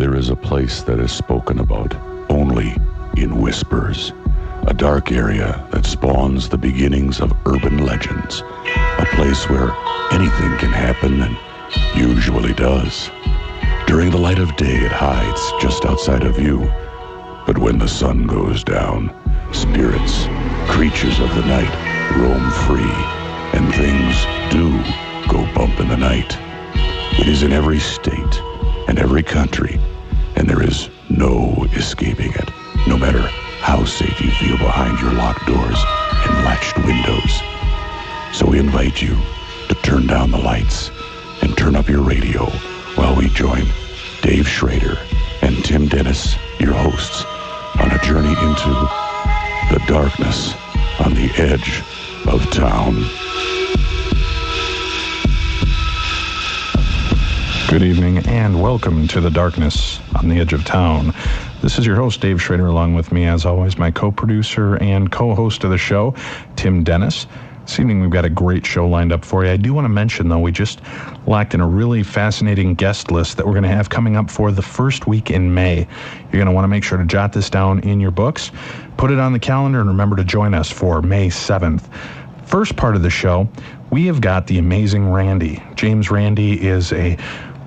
there is a place that is spoken about only in whispers. A dark area that spawns the beginnings of urban legends. A place where anything can happen and usually does. During the light of day, it hides just outside of you. But when the sun goes down, spirits, creatures of the night, roam free, and things do go bump in the night. It is in every state and every country, and there is no escaping it, no matter how safe you feel behind your locked doors and latched windows. So we invite you to turn down the lights and turn up your radio while we join Dave Schrader and Tim Dennis, your hosts, on a journey into the darkness on the edge of town. Good evening and welcome to the darkness on the edge of town. This is your host, Dave Schrader, along with me, as always, my co-producer and co-host of the show, Tim Dennis. This evening, we've got a great show lined up for you. I do want to mention, though, we just locked in a really fascinating guest list that we're going to have coming up for the first week in May. You're going to want to make sure to jot this down in your books, put it on the calendar, and remember to join us for May 7th. First part of the show, we have got the amazing Randy. James Randi is a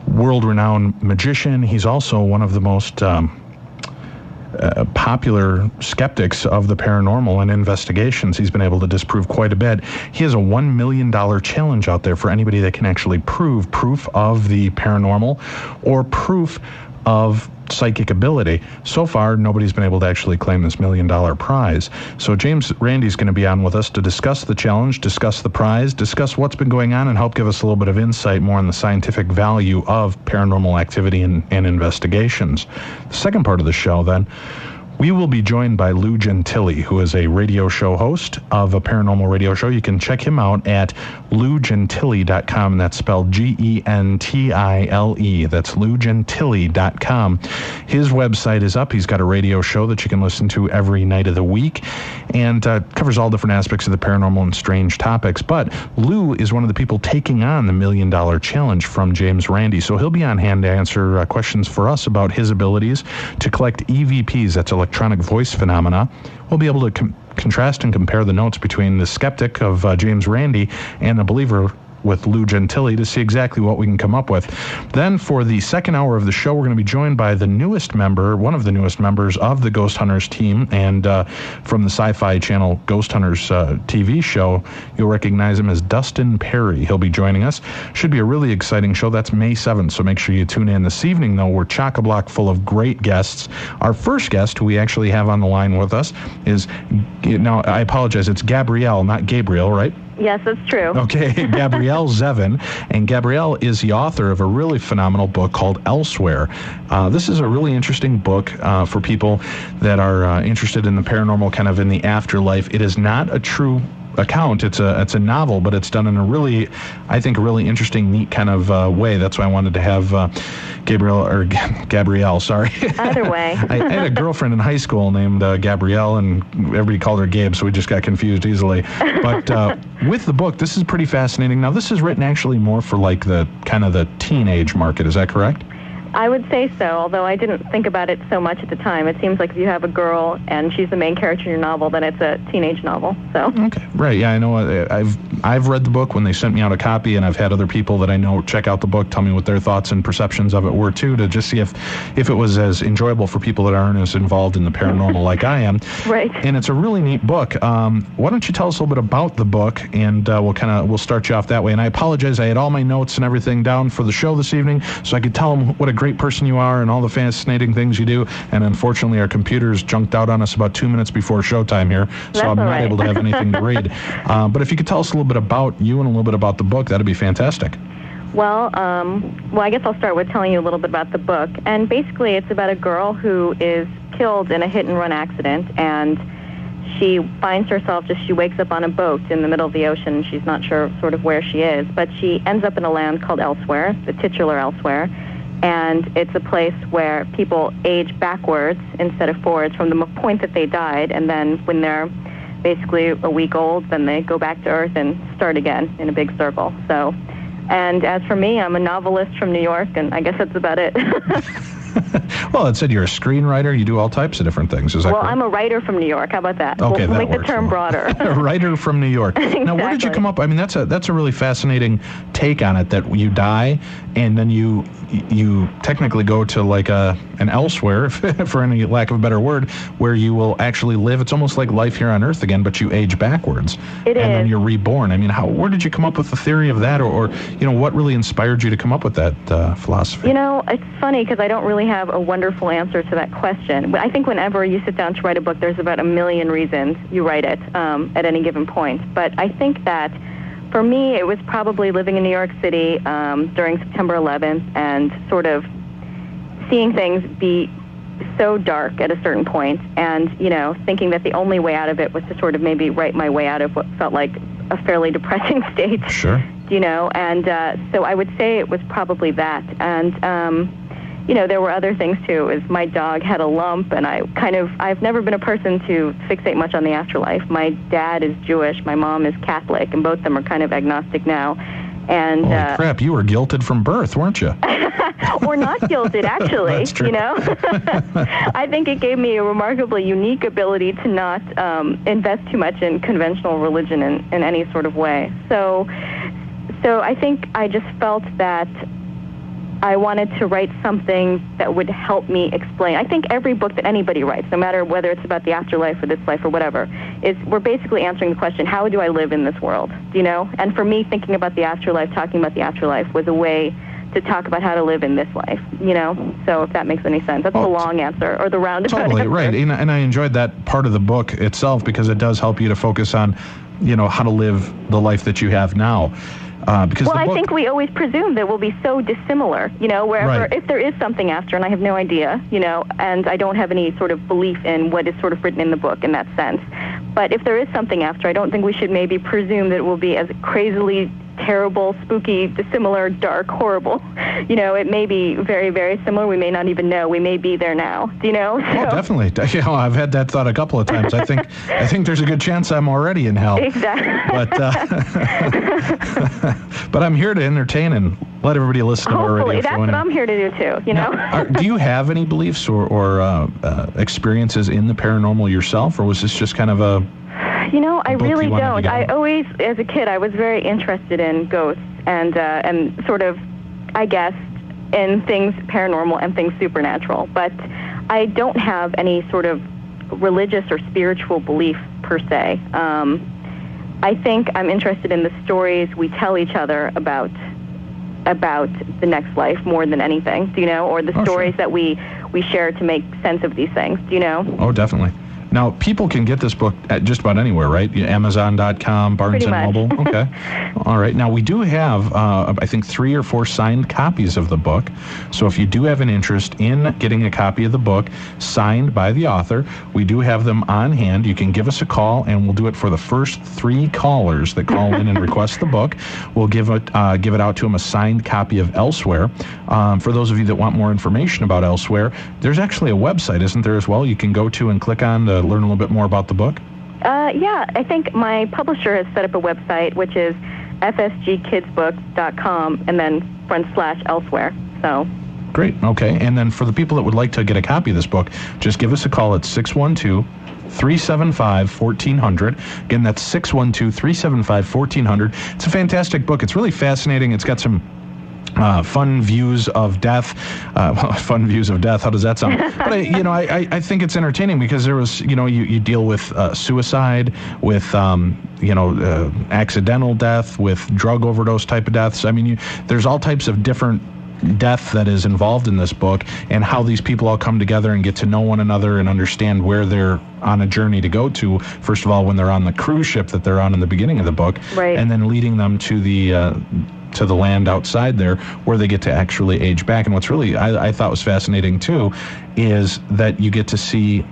world-renowned magician. He's also one of the most popular skeptics of the paranormal and investigations. He's been able to disprove quite a bit. He has a $1 million challenge out there for anybody that can actually prove of the paranormal or proof of psychic ability. So far, nobody's been able to actually claim this $1 million prize. So James Randi's going to be on with us to discuss the challenge, discuss the prize, discuss what's been going on, and help give us a little bit of insight more on the scientific value of paranormal activity and investigations. The second part of the show, then, we will be joined by Lou Gentile, who is a radio show host of a paranormal radio show. You can check him out at lougentile.com. That's spelled Gentile. That's lougentile.com. His website is up. He's got a radio show that you can listen to every night of the week and covers all different aspects of the paranormal and strange topics. But Lou is one of the people taking on the $1 million challenge from James Randi. So he'll be on hand to answer questions for us about his abilities to collect EVPs. That's electronic voice phenomena. We'll be able to contrast and compare the notes between the skeptic of James Randi and the believer with Lou Gentile to see exactly what we can come up with. Then for the second hour of the show, we're going to be joined by the newest member, one of the newest members of the Ghost Hunters team, and from the Sci-Fi Channel Ghost Hunters TV show, you'll recognize him as Dustin Perry. He'll be joining us. Should be a really exciting show. That's May 7th, so make sure you tune in. This evening, though, we're chock-a-block full of great guests. Our first guest, who we actually have on the line with us, is, now I apologize, it's Gabrielle, not Gabriel, right? Yes, that's true. Okay, Gabrielle Zevin. And Gabrielle is the author of a really phenomenal book called Elsewhere. This is a really interesting book for people that are interested in the paranormal, kind of in the afterlife. It is not a true account. It's a novel, but it's done in a really, I think, a really interesting, neat kind of way. That's why I wanted to have Gabrielle, sorry. Either way. I had a girlfriend in high school named Gabrielle, and everybody called her Gabe, so we just got confused easily. But with the book, this is pretty fascinating. Now, this is written actually more for like the kind of the teenage market. Is that correct? I would say so, although I didn't think about it so much at the time. It seems like if you have a girl and she's the main character in your novel, then it's a teenage novel. So okay, right, yeah, I know. I've read the book when they sent me out a copy, and I've had other people that I know check out the book, tell me what their thoughts and perceptions of it were too, to just see if it was as enjoyable for people that aren't as involved in the paranormal like I am. Right. And it's a really neat book. Why don't you tell us a little bit about the book, and we'll start you off that way. And I apologize, I had all my notes and everything down for the show this evening, so I could tell them what a great person you are and all the fascinating things you do, and unfortunately our computers junked out on us about 2 minutes before showtime here, so I'm not able to have anything to read. But if you could tell us a little bit about you and a little bit about the book, that'd be fantastic. Well, I guess I'll start with telling you a little bit about the book. And basically it's about a girl who is killed in a hit-and-run accident, and she finds herself she wakes up on a boat in the middle of the ocean. She's not sure sort of where she is, but she ends up in a land called Elsewhere, the titular Elsewhere. And it's a place where people age backwards instead of forwards from the point that they died, and then when they're basically a week old, then they go back to Earth and start again in a big circle. So, and as for me, I'm a novelist from New York, and I guess that's about it. Well, it said you're a screenwriter. You do all types of different things. Is that correct? Well, I'm a writer from New York. How about that? Okay, we'll that make the works term well. broader. A writer from New York. Exactly. Now, where did you come up? I mean, that's a really fascinating take on it. That you die, and then you technically go to like an elsewhere, for any lack of a better word, where you will actually live. It's almost like life here on Earth again, but you age backwards. It and is. then you're reborn. I mean, where did you come up with the theory of that, or what really inspired you to come up with that philosophy? It's funny because I don't really have a wonderful answer to that question. But I think whenever you sit down to write a book, there's about a million reasons you write it at any given point. But I think that for me, it was probably living in New York City during September 11th and sort of seeing things be so dark at a certain point and, thinking that the only way out of it was to sort of maybe write my way out of what felt like a fairly depressing state. Sure. And so I would say it was probably that. And, there were other things too, is my dog had a lump, and I've never been a person to fixate much on the afterlife. My dad is Jewish, my mom is Catholic, and both of them are kind of agnostic now. And holy crap, you were guilted from birth, weren't you? Or not guilted, actually. That's true. I think it gave me a remarkably unique ability to not invest too much in conventional religion in any sort of way. So I think I just felt that I wanted to write something that would help me explain. I think every book that anybody writes, no matter whether it's about the afterlife or this life or whatever, we're basically answering the question, how do I live in this world? And for me, thinking about the afterlife, talking about the afterlife was a way to talk about how to live in this life, So if that makes any sense. That's the long answer, or the roundabout Totally, answer. right. And I enjoyed that part of the book itself because it does help you to focus on, how to live the life that you have now. Because I think we always presume that we'll be so dissimilar, wherever, Right. if there is something after, and I have no idea, and I don't have any sort of belief in what is sort of written in the book in that sense. But if there is something after, I don't think we should maybe presume that it will be as crazily terrible, spooky, dissimilar, dark, horrible. It may be very, very similar. We may not even know. We may be there now. So, oh, definitely. I've had that thought a couple of times. I think there's a good chance I'm already in hell. Exactly. But I'm here to entertain and let everybody listen to our radio Hopefully, show. that's what I'm here to do too. Do you have any beliefs or experiences in the paranormal yourself, or was this just kind of a? I really don't. I always, as a kid, I was very interested in ghosts and sort of, I guess, in things paranormal and things supernatural. But I don't have any sort of religious or spiritual belief per se. I think I'm interested in the stories we tell each other about the next life more than anything, or the stories that we share to make sense of these things, Oh, definitely. Now, people can get this book at just about anywhere, right? Amazon.com, Barnes & Noble. Okay. All right. Now, we do have, I think, 3 or 4 signed copies of the book. So if you do have an interest in getting a copy of the book signed by the author, we do have them on hand. You can give us a call, and we'll do it for the first 3 callers that call in and request the book. We'll give it out to them a signed copy of Elsewhere. For those of you that want more information about Elsewhere, there's actually a website, isn't there, as well? You can go to and click on to learn a little bit more about the book? Yeah, I think my publisher has set up a website, which is fsgkidsbook.com and then /elsewhere. So. Great. Okay. And then for the people that would like to get a copy of this book, just give us a call at 612-375-1400. Again, that's 612-375-1400. It's a fantastic book. It's really fascinating. It's got some fun views of death. Fun views of death. How does that sound? But I think it's entertaining because there was, you deal with suicide, with accidental death, with drug overdose type of deaths. I mean, there's all types of different death that is involved in this book, and how these people all come together and get to know one another and understand where they're on a journey to go to. First of all, when they're on the cruise ship that they're on in the beginning of the book, right, and then leading them to the land outside there where they get to actually age back. And what's really I thought was fascinating too is that you get to see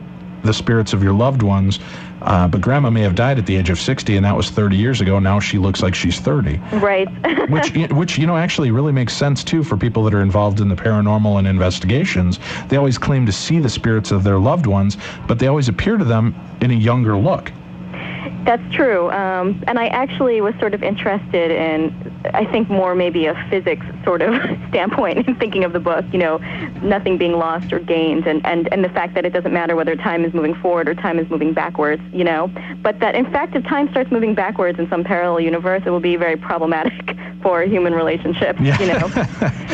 the spirits of your loved ones. But Grandma may have died at the age of 60, and that was 30 years ago. Now she looks like she's 30. Right. which actually really makes sense too for people that are involved in the paranormal and investigations. They always claim to see the spirits of their loved ones, but they always appear to them in a younger look. That's true. And I actually was sort of interested in, I think, more maybe a physics sort of standpoint in thinking of the book, nothing being lost or gained, and the fact that it doesn't matter whether time is moving forward or time is moving backwards, but that, in fact, if time starts moving backwards in some parallel universe, it will be very problematic for human relationships,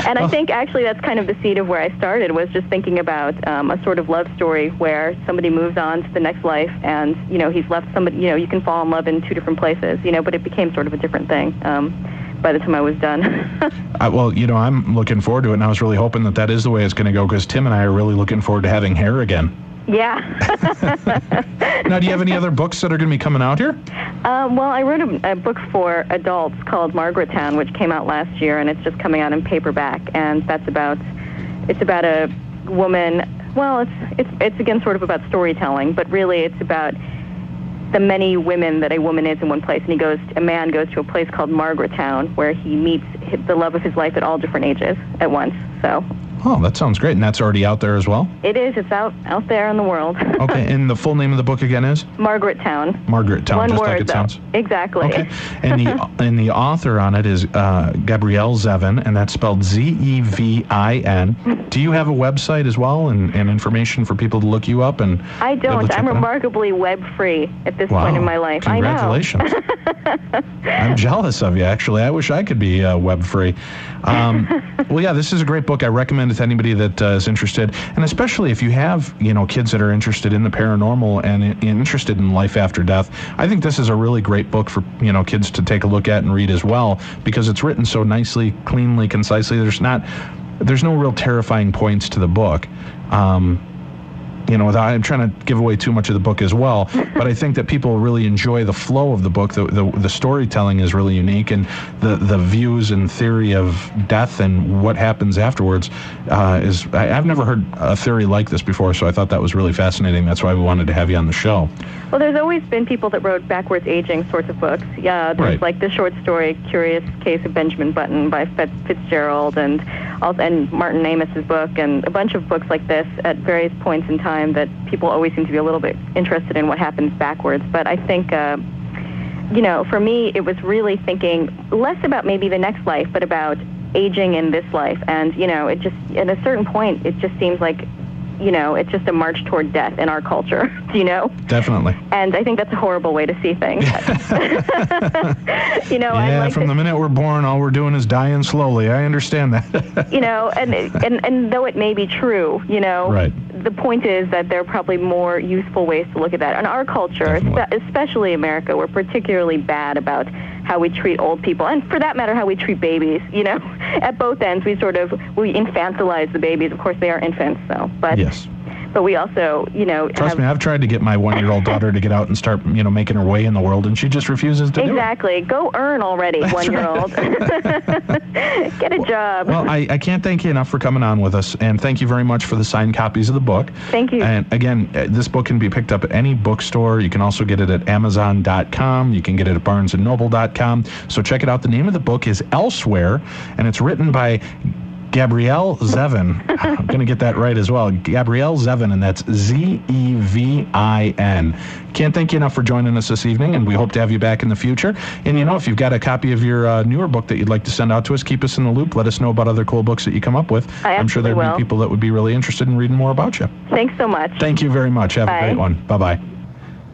And I think, actually, that's kind of the seed of where I started, was just thinking about a sort of love story where somebody moves on to the next life, and, he's left somebody, you can fall in love in two different places, but it became sort of a different thing by the time I was done. Well, I'm looking forward to it, and I was really hoping that is the way it's going to go, because Tim and I are really looking forward to having hair again. Yeah. Now, do you have any other books that are going to be coming out here? Well, I wrote a book for adults called Margarettown, which came out last year, and it's just coming out in paperback, and it's about a woman. Well, it's again sort of about storytelling, but really it's about the many women that a woman is in one place, and a man goes to a place called Margarettown, where he meets the love of his life at all different ages at once. So. Oh, that sounds great, and that's already out there as well? It is. It's out there in the world. Okay, and the full name of the book again is? Margarettown. Margarettown, one just word, like it though. sounds. Exactly. Okay, and the author on it is Gabrielle Zevin, and that's spelled Zevin. Do you have a website as well, and information for people to look you up? And I don't. I'm remarkably web-free at this point in my life. Congratulations. I know. I'm jealous of you, actually. I wish I could be web-free. Well, yeah, this is a great book. I recommend it to anybody that is interested, and especially if you have, kids that are interested in the paranormal and interested in life after death. I think this is a really great book for, kids to take a look at and read as well, because it's written so nicely, cleanly, concisely. There's no real terrifying points to the book. Without I'm trying to give away too much of the book as well, but I think that people really enjoy the flow of the book. The storytelling is really unique, and the views and theory of death and what happens afterwards I've never heard a theory like this before, so I thought that was really fascinating. That's why we wanted to have you on the show. Well, there's always been people that wrote backwards aging sorts of books. Yeah, there's like the short story Curious Case of Benjamin Button by Fitzgerald, and Martin Amos's book, and a bunch of books like this at various points in time that people always seem to be a little bit interested in what happens backwards. But I think, for me, it was really thinking less about maybe the next life, but about aging in this life. And, it just, at a certain point, it just seems like, it's just a march toward death in our culture, Definitely. And I think that's a horrible way to see things. From the minute we're born, all we're doing is dying slowly. I understand that. And though it may be true, right. The point is that there are probably more useful ways to look at that. In our culture, especially America, we're particularly bad about how we treat old people, and for that matter, how we treat babies. At both ends, we infantilize the babies. Of course, they are infants, but yes. But we also, Trust me, I've tried to get my 1-year-old daughter to get out and start, making her way in the world, and she just refuses to do it. Exactly. Go earn already, 1-year-old. Get a job. Well, I can't thank you enough for coming on with us, and thank you very much for the signed copies of the book. Thank you. And again, this book can be picked up at any bookstore. You can also get it at Amazon.com. You can get it at BarnesandNoble.com. So check it out. The name of the book is Elsewhere, and it's written by Gabrielle Zevin. I'm going to get that right as well. Gabrielle Zevin, and that's Zevin. Can't thank you enough for joining us this evening, and we hope to have you back in the future. And, if you've got a copy of your newer book that you'd like to send out to us, keep us in the loop. Let us know about other cool books that you come up with. I'm sure there'd be people that would be really interested in reading more about you. Thanks so much. Thank you very much. Have a great one. Bye-bye.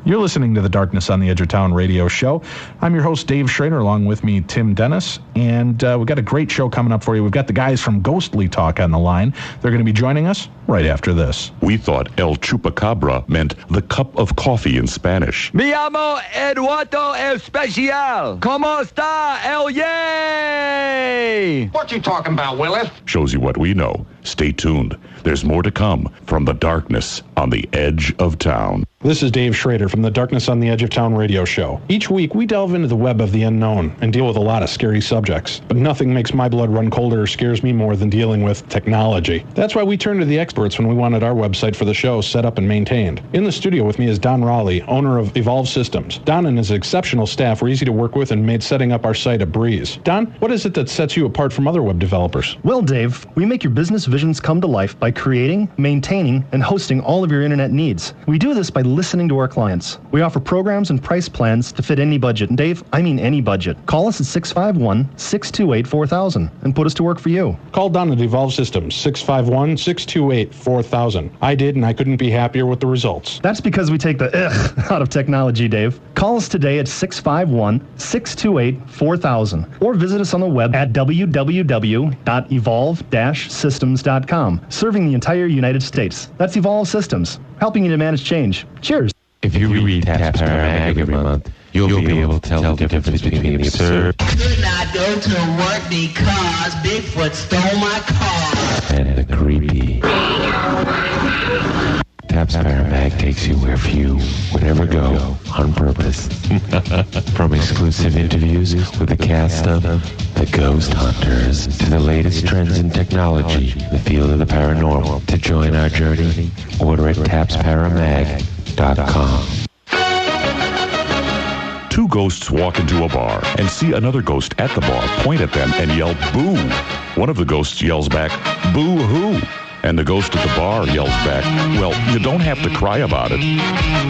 You're listening to the Darkness on the Edge of Town radio show. I'm your host, Dave Schrader, along with me, Tim Dennis, and we've got a great show coming up for you. We've got the guys from Ghostly Talk on the line. They're going to be joining us right after this. We thought El Chupacabra meant the cup of coffee in Spanish. Mi amo Eduardo Especial. ¿Cómo está el yay? What you talking about, Willis? Shows you what we know. Stay tuned. There's more to come from the Darkness on the Edge of Town. This is Dave Schrader from the Darkness on the Edge of Town radio show. Each week, we delve into the web of the unknown and deal with a lot of scary subjects. But nothing makes my blood run colder or scares me more than dealing with technology. That's why we turn to the experts when we wanted our website for the show set up and maintained. In the studio with me is Don Raleigh, owner of Evolve Systems. Don and his exceptional staff were easy to work with and made setting up our site a breeze. Don, what is it that sets you apart from other web developers? Well, Dave, we make your business visions come to life by creating, maintaining, and hosting all of your internet needs. We do this by listening to our clients. We offer programs and price plans to fit any budget. And Dave, I mean any budget. Call us at 651-628-4000 and put us to work for you. Call Don at Evolve Systems, 651-628-4000. I did, and I couldn't be happier with the results. That's because we take the ugh out of technology, Dave. Call us today at 651-628-4000 or visit us on the web at www.evolve-systems.com, serving the entire United States. That's Evolve Systems, helping you to manage change. Cheers. If you read Taps Paramag every month, you'll be able to tell the difference between the absurd Could not go to work because Bigfoot stole my car. and the creepy. Taps Paramag takes you where few would ever go on purpose. From exclusive interviews with the cast of The Ghost Hunters to the latest trends in technology, the field of the paranormal. To join our journey, order at tapsparamag.com. Two ghosts walk into a bar and see another ghost at the bar, point at them, and yell, "Boo!" One of the ghosts yells back, "Boo-hoo!" And the ghost at the bar yells back, "Well, you don't have to cry about it."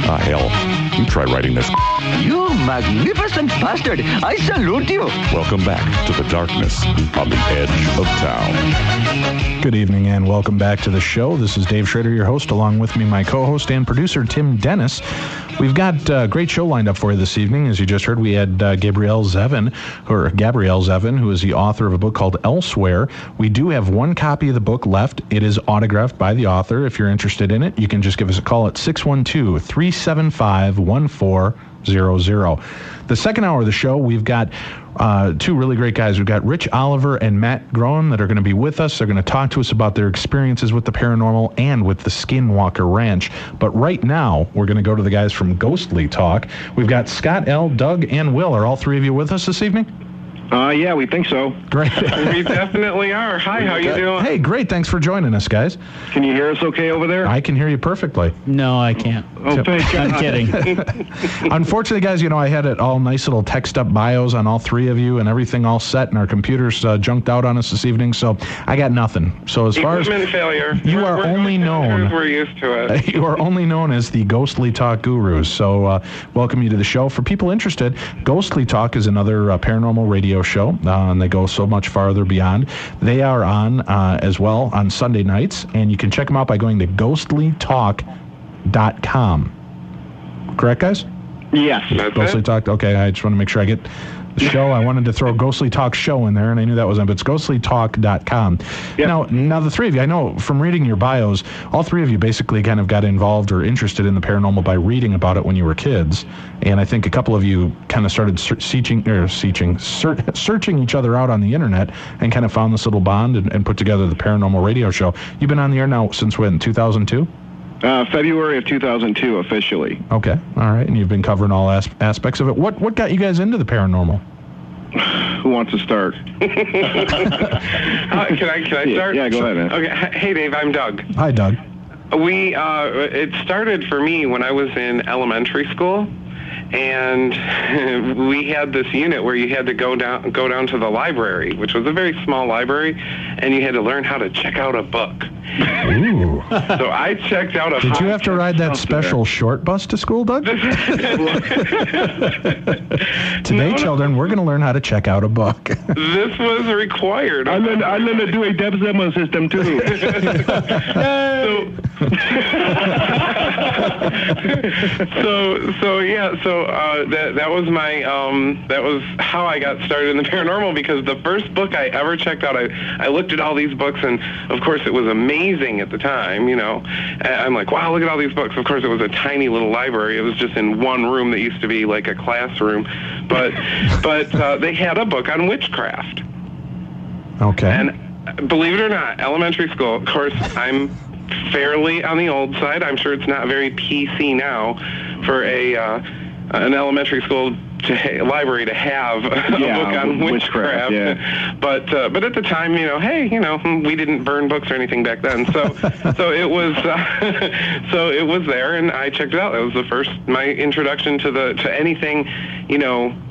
Ah, hell, you try writing this. You magnificent bastard! I salute you! Welcome back to the darkness on the edge of town. Good evening and welcome back to the show. This is Dave Schrader, your host, along with me, my co-host and producer, Tim Dennis. We've got a great show lined up for you this evening. As you just heard, we had Gabrielle Zevin, who is the author of a book called Elsewhere. We do have one copy of the book left. It is autographed by the author. If you're interested in it, you can just give us a call at 612-375-1400. The second hour of the show, we've got two really great guys. We've got Rich Oliver and Matt Groen that are going to be with us. They're going to talk to us about their experiences with the paranormal and with the Skinwalker Ranch. But right now, we're going to go to the guys from Ghostly Talk. We've got Scott, L, Doug, and Will. Are all three of you with us this evening? Yeah, we think so. Great. We definitely are. Hi, how you doing? Hey, great. Thanks for joining us, guys. Can you hear us okay over there? I can hear you perfectly. No, I can't. Oh, thank God. I'm kidding. Unfortunately, guys, I had it all nice little text up bios on all three of you and everything all set, and our computers junked out on us this evening, so I got nothing. So as far as Equipment failure. We're only known, we're used to it. you are only known as the Ghostly Talk Gurus. So welcome you to the show. For people interested, Ghostly Talk is another paranormal radio show, and they go so much farther beyond. They are on as well on Sunday nights, and you can check them out by going to ghostlytalk.com. Correct, guys? Yes. Ghostly Talk. Okay, I just want to make sure I get the show. I wanted to throw Ghostly Talk Show in there, and I knew that was on, but it's ghostlytalk.com. Yep. Now, the three of you, I know from reading your bios, all three of you basically kind of got involved or interested in the paranormal by reading about it when you were kids, and I think a couple of you kind of started searching each other out on the internet and kind of found this little bond and put together the paranormal radio show. You've been on the air now since when, 2002? February of 2002, officially. Okay, all right, and you've been covering all aspects of it. What got you guys into the paranormal? Who wants to start? Can I start? Yeah, go ahead, man. Okay. Hey, Dave, I'm Doug. Hi, Doug. It started for me when I was in elementary school, and we had this unit where you had to go down to the library, which was a very small library, and you had to learn how to check out a book. Ooh. So I checked out a. Did you have to ride that special short bus to school, Doug? Today, children, we're going to learn how to check out a book. This was required. I learned to do a Deb Zimmerman system too. That was my that was how I got started in the paranormal, because the first book I ever checked out, I looked at all these books, and of course it was amazing at the time, I'm like, wow, look at all these books. Of course it was a tiny little library. It was just in one room that used to be like a classroom, but they had a book on witchcraft. Okay. And believe it or not, elementary school, of course, I'm fairly on the old side. I'm sure it's not very PC now for an elementary school library to have a book on witchcraft. Yeah. But at the time, we didn't burn books or anything back then. So it was it was there, and I checked it out. That was my introduction to anything,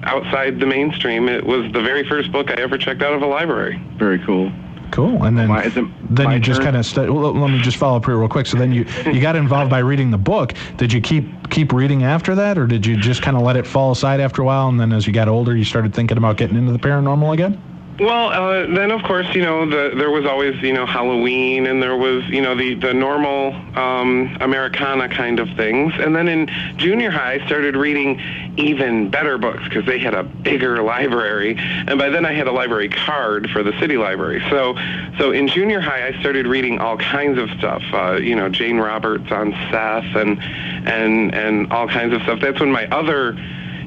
outside the mainstream. It was the very first book I ever checked out of a library. Very cool. Cool. And then you just kind of let me just follow up here real quick. So then you got involved by reading the book. Did you keep reading after that, or did you just kind of let it fall aside after a while, and then as you got older, you started thinking about getting into the paranormal again? Well, then of course, there was always, Halloween, and there was, the normal Americana kind of things. And then in junior high, I started reading even better books because they had a bigger library. And by then I had a library card for the city library. So in junior high, I started reading all kinds of stuff. Jane Roberts on Seth and all kinds of stuff. That's when my other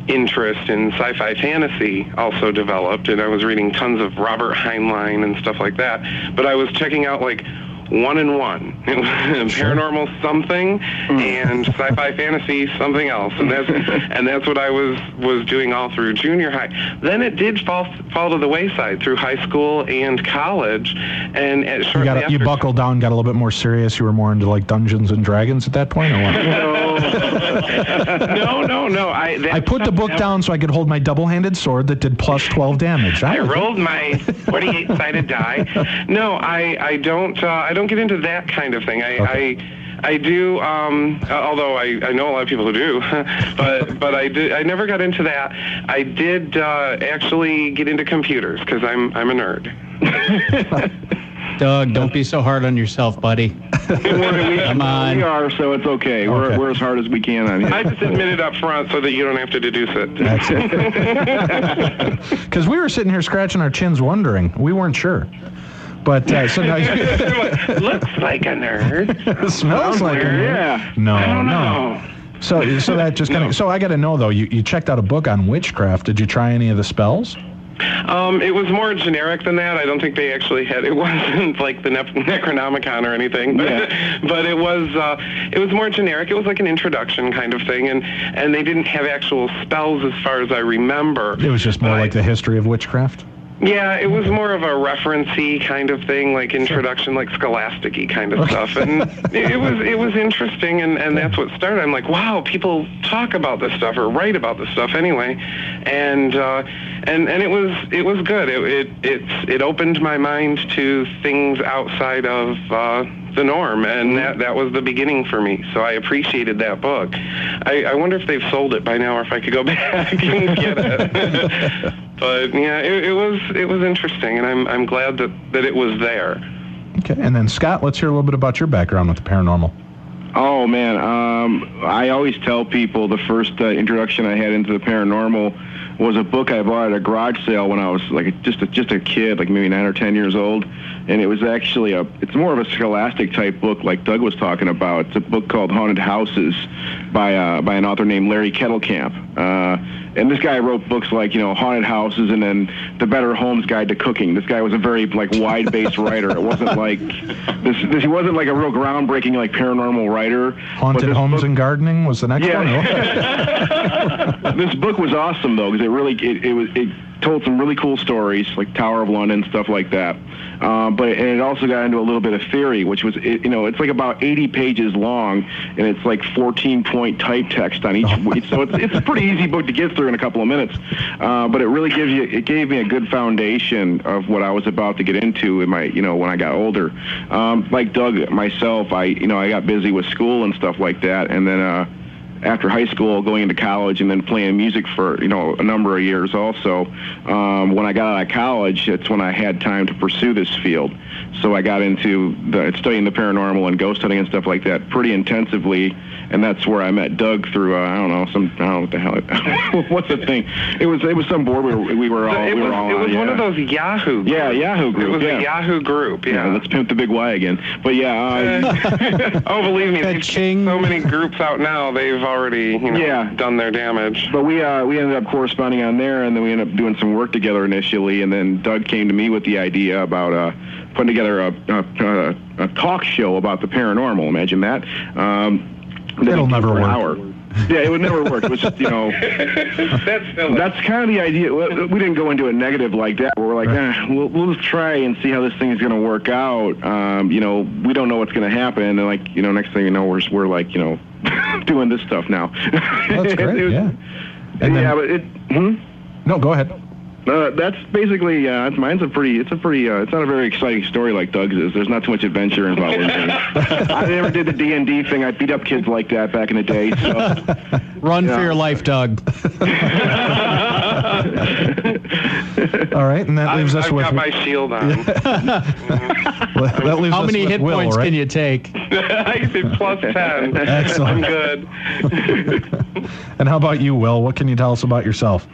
interest in sci-fi fantasy also developed, and I was reading tons of Robert Heinlein and stuff like that. But I was checking out like 1 and 1, paranormal something and sci-fi fantasy something else, and that's what I was doing all through junior high. Then it did fall to the wayside through high school and college, and shortly after, you buckled down, got a little bit more serious. You were more into like Dungeons and Dragons at that point, or what? No. I put the book down so I could hold my double-handed sword that did plus 12 damage. I rolled my 48-sided die. No, I don't get into that kind of thing. I do, although I know a lot of people who do, but I never got into that. I did actually get into computers because I'm a nerd. Doug, don't be so hard on yourself, buddy. Come on. We are, so it's okay. We're as hard as we can on here. I just admit it up front so that you don't have to deduce it. That's it. Because we were sitting here scratching our chins wondering. We weren't sure. But so now looks like a nerd. Smells like a nerd. Yeah. No. So that just kind of. So I got to know though. You checked out a book on witchcraft. Did you try any of the spells? It was more generic than that. I don't think they actually had. It wasn't like the Necronomicon or anything, but it was more generic. It was like an introduction kind of thing, and they didn't have actual spells as far as I remember. It was just more like the history of witchcraft. Yeah, it was more of a reference-y kind of thing, like introduction, like scholastic-y kind of stuff. And it was interesting, and that's what started. I'm like, wow, people talk about this stuff or write about this stuff anyway. And it was good. It opened my mind to things outside of the norm, and that was the beginning for me. So I appreciated that book. I wonder if they've sold it by now, or if I could go back and get it. But yeah, it was interesting, and I'm glad that it was there. Okay, and then Scott, let's hear a little bit about your background with the paranormal. Oh man, I always tell people the first introduction I had into the paranormal was a book I bought at a garage sale when I was like just a kid, like maybe 9 or 10 years old, and it was actually it's more of a scholastic type book, like Doug was talking about. It's a book called Haunted Houses by an author named Larry Kettlecamp. And this guy wrote books like, Haunted Houses and then The Better Homes Guide to Cooking. This guy was a very wide-based writer. It wasn't like he wasn't like a real groundbreaking paranormal writer. Haunted Homes and Gardening was the next one. This book was awesome though, because it told some really cool stories, like Tower of London, stuff like that. But it also got into a little bit of theory, which was, it's like about 80 pages long, and it's like 14-point type text on each. So it's a pretty easy book to get through in a couple of minutes. But it gave me a good foundation of what I was about to get into in my, when I got older. Like Doug, myself, I got busy with school and stuff like that, and then after high school, going into college, and then playing music for a number of years also. When I got out of college, it's when I had time to pursue this field. So I got into studying the paranormal and ghost hunting and stuff like that pretty intensively, and that's where I met Doug through I don't know what the hell what's the thing? It was some board we were all on. It was one of those Yahoo groups. Yeah, Yahoo group. It was a Yahoo group. Yeah, let's pimp the big Y again. But yeah. Oh, believe me, there's so many groups out now. They've already done their damage. But we ended up corresponding on there, and then we ended up doing some work together initially, and then Doug came to me with the idea about putting together a talk show about the paranormal. Imagine that. It'll never work. Yeah, it would never work. It was just, that's kind of the idea. We didn't go into it negative like that. We're like, we'll just try and see how this thing is going to work out. We don't know what's going to happen. And like, next thing you know, we're like, doing this stuff now. That's great. And then, but No, go ahead. That's basically mine's it's not a very exciting story like Doug's is. There's not too much adventure involved with it. I never did the D&D thing. I beat up kids like that back in the day. So run for your life, Doug. All right, and that leaves us with. I've got my shield on. That leaves How us many with hit Will, points right? can you take? I said plus 10. Excellent. I'm good. And how about you, Will? What can you tell us about yourself?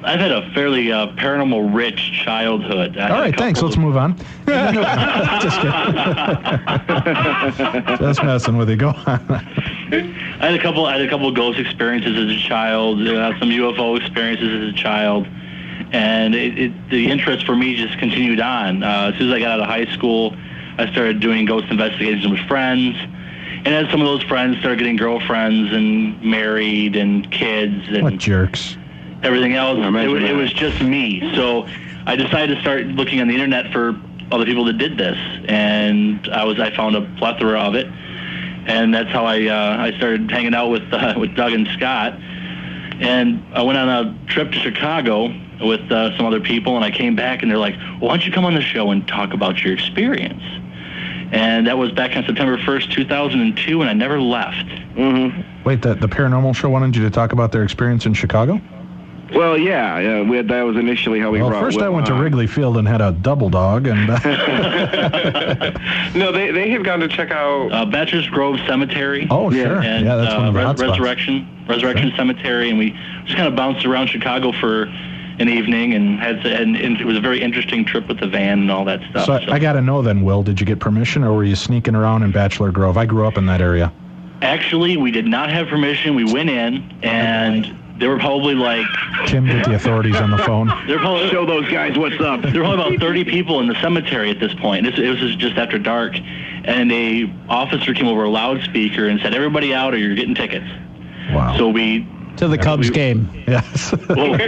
I've had a fairly paranormal rich childhood. All right, thanks. Let's move on. Just kidding. Just messing with you. Go on. I had a couple of ghost experiences as a child, some UFO experiences as a child, and the interest for me just continued on. As soon as I got out of high school, I started doing ghost investigations with friends, and as some of those friends started getting girlfriends and married and kids and what jerks. Everything else, it was just me. So I decided to start looking on the internet for other people that did this, and I found a plethora of it, and that's how I started hanging out with Doug and Scott. And I went on a trip to Chicago with some other people, and I came back, and they're like, well, why don't you come on the show and talk about your experience? And that was back on September 1st, 2002, and I never left. Mm-hmm. Wait, the paranormal show wanted you to talk about their experience in Chicago? Well, yeah, that was initially how we brought first Will I went to on. Wrigley Field and had a double dog, and... No, they had gone to check out... Bachelor's Grove Cemetery. Oh, sure. And, yeah, that's one of the hot spots. Resurrection Cemetery, and we just kind of bounced around Chicago for an evening, and it was a very interesting trip with the van and all that stuff. So I got to know then, Will, did you get permission, or were you sneaking around in Bachelor Grove? I grew up in that area. Actually, we did not have permission. We went in, and... There were probably like... Tim, get the authorities on the phone. Show those guys what's up. There were probably about 30 people in the cemetery at this point. It was just after dark. And a officer came over a loudspeaker and said, everybody out or you're getting tickets. Wow. So we... To the Cubs game. Yes. Well,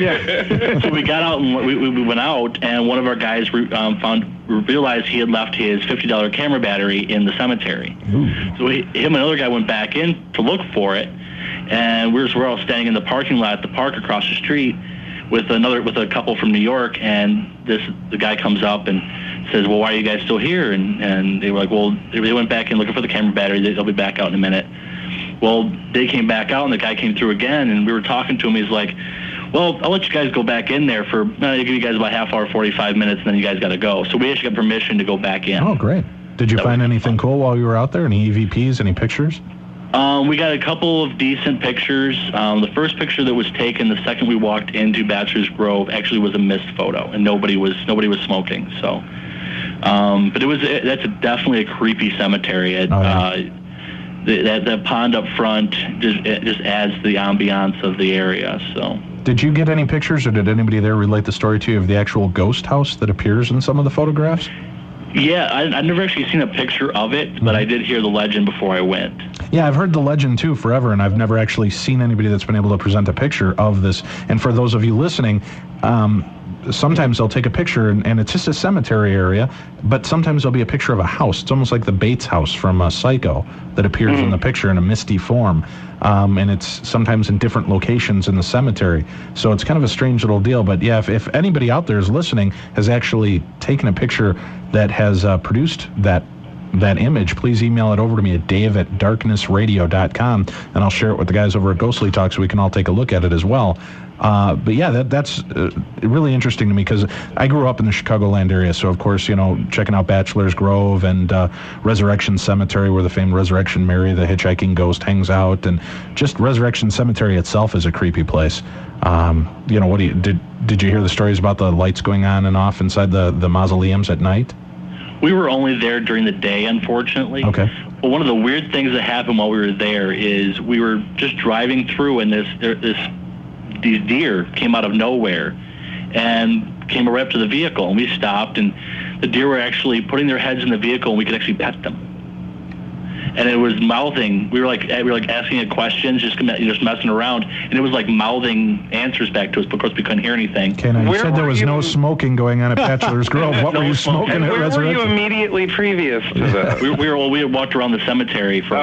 so we got out and we went out, and one of our guys realized he had left his $50 camera battery in the cemetery. Ooh. So him and another guy went back in to look for it. And we're all standing in the parking lot at the park across the street with a couple from New York, and the guy comes up and says, well, why are you guys still here? And they were like, well, they went back in looking for the camera battery. They'll be back out in a minute. Well, they came back out, and the guy came through again, and we were talking to him. He's like, well, I'll let you guys go back in there for, I'll give you guys about half hour, 45 minutes, and then you guys got to go. So we actually got permission to go back in. Oh, great. Did you find anything cool while you were out there? Any EVPs, any pictures? We got a couple of decent pictures. The first picture that was taken the second we walked into Bachelor's Grove actually was a missed photo, and nobody was smoking. So, but that's definitely a creepy cemetery. That pond up front just adds to the ambiance of the area. So. Did you get any pictures, or did anybody there relate the story to you of the actual ghost house that appears in some of the photographs? Yeah, I've never actually seen a picture of it, but I did hear the legend before I went. Yeah, I've heard the legend, too, forever, and I've never actually seen anybody that's been able to present a picture of this. And for those of you listening, sometimes they'll take a picture, and it's just a cemetery area, but sometimes there'll be a picture of a house. It's almost like the Bates house from Psycho that appears in the picture in a misty form. And it's sometimes in different locations in the cemetery. So it's kind of a strange little deal. But yeah, if anybody out there is listening has actually taken a picture that has produced that image, please email it over to me at dave@darknessradio.com, and I'll share it with the guys over at Ghostly Talk so we can all take a look at it as well. But yeah, that's really interesting to me because I grew up in the Chicagoland area, so of course, checking out Bachelor's Grove and Resurrection Cemetery, where the famed Resurrection Mary, the hitchhiking ghost, hangs out, and just Resurrection Cemetery itself is a creepy place. What did you hear the stories about the lights going on and off inside the mausoleums at night? We were only there during the day, unfortunately. Okay. But one of the weird things that happened while we were there is we were just driving through, and these deer came out of nowhere and came right up to the vehicle, and we stopped, and the deer were actually putting their heads in the vehicle, and we could actually pet them. And it was mouthing. We were like asking it questions, just messing around, and it was like mouthing answers back to us. But of course, we couldn't hear anything. Okay, now you said there was no smoking going on at Bachelor's Grove. What were you smoking at Resurrection? Where were you immediately previous to that? we had walked around the cemetery for.